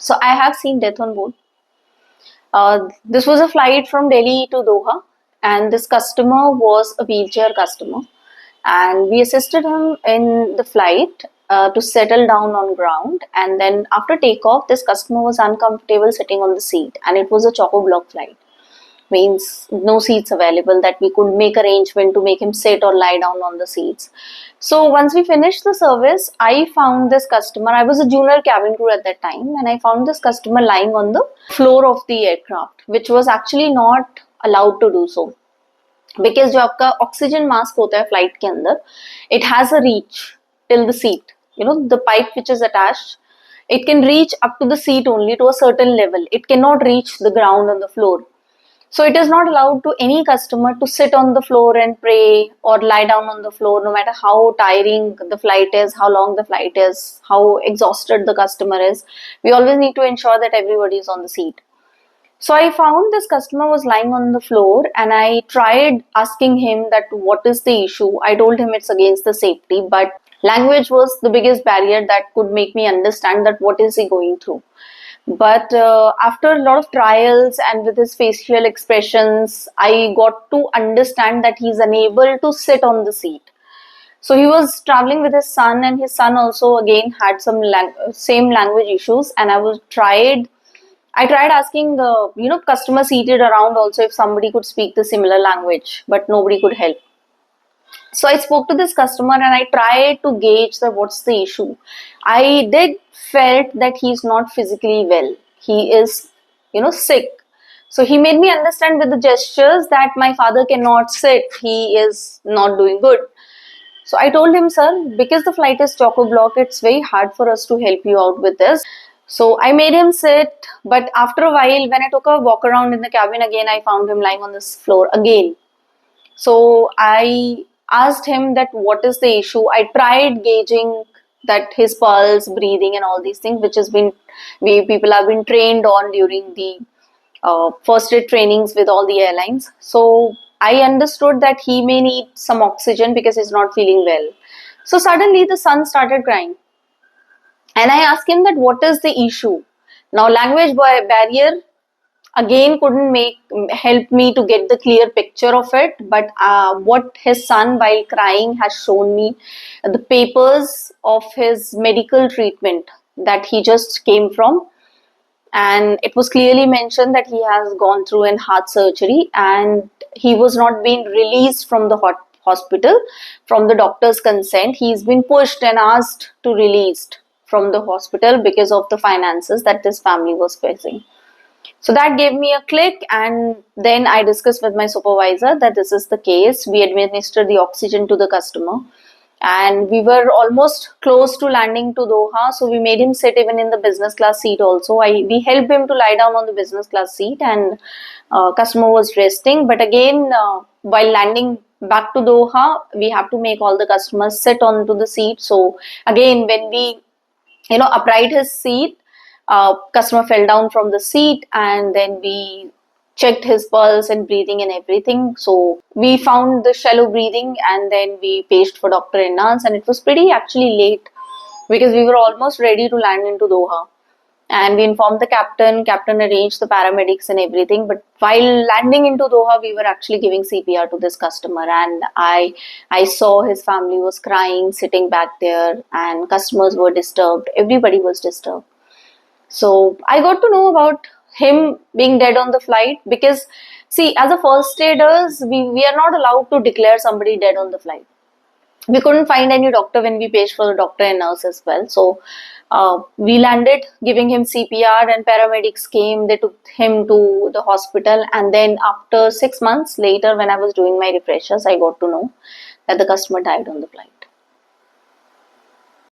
So I have seen death on board. This was a flight from Delhi to Doha, and this customer was a wheelchair customer, and we assisted him in the flight to settle down on ground. And then after takeoff, this customer was uncomfortable sitting on the seat, and it was a choco block flight, means no seats available that we could make arrangement to make him sit or lie down on the seats. So once we finished the service, I found this customer. I was a junior cabin crew at that time, and I found this customer lying on the floor of the aircraft, which was actually not allowed to do so, because जो आपका oxygen mask होता है flight के अंदर, it has a reach till the seat. You know, the pipe which is attached, it can reach up to the seat only to a certain level. It cannot reach the ground on the floor. So it is not allowed to any customer to sit on the floor and pray or lie down on the floor, no matter how tiring the flight is, how long the flight is, how exhausted the customer is. We always need to ensure that everybody is on the seat. So I found this customer was lying on the floor, and I tried asking him that what is the issue. I told him it's against the safety, but language was the biggest barrier that could make me understand that what is he going through. But after a lot of trials and with his facial expressions, I got to understand that he's unable to sit on the seat. So he was traveling with his son, and his son also again had some same language issues. And I tried asking the customer seated around also if somebody could speak the similar language, but nobody could help. So I spoke to this customer and I tried to gauge that what's the issue. I did felt that he's not physically well. He is, sick. So he made me understand with the gestures that my father cannot sit. He is not doing good. So I told him, sir, because the flight is choco-block, it's very hard for us to help you out with this. So I made him sit, but after a while, when I took a walk around in the cabin again, I found him lying on this floor again. So I asked him that what is the issue. I tried gauging that his pulse, breathing, and all these things, which people have been trained on during the first aid trainings with all the airlines. So I understood that he may need some oxygen because he's not feeling well. So suddenly the son started crying. And I asked him that what is the issue. Now language barrier again couldn't help me to get the clear picture of it, but what his son while crying has shown me the papers of his medical treatment that he just came from, and it was clearly mentioned that he has gone through an heart surgery and he was not being released from the hospital from the doctor's consent. He's been pushed and asked to released from the hospital because of the finances that this family was facing. So that gave me a click, and then I discussed with my supervisor that this is the case. We administered the oxygen to the customer, and we were almost close to landing to Doha. So we made him sit even in the business class seat also. We helped him to lie down on the business class seat, and customer was resting. But again, while landing back to Doha, we have to make all the customers sit onto the seat. So again, when we upright his seat, customer fell down from the seat, and then we checked his pulse and breathing and everything. So we found the shallow breathing, and then we paged for doctor and nurse, and it was pretty actually late because we were almost ready to land into Doha. And we informed the captain arranged the paramedics and everything. But while landing into Doha, we were actually giving CPR to this customer, and I saw his family was crying, sitting back there, and customers were disturbed. Everybody was disturbed. So I got to know about him being dead on the flight because, see, as a first aiders, we are not allowed to declare somebody dead on the flight. We couldn't find any doctor when we paged for the doctor and nurse as well. So we landed giving him CPR, and paramedics came. They took him to the hospital, and then after 6 months later, when I was doing my refreshers, I got to know that the customer died on the flight.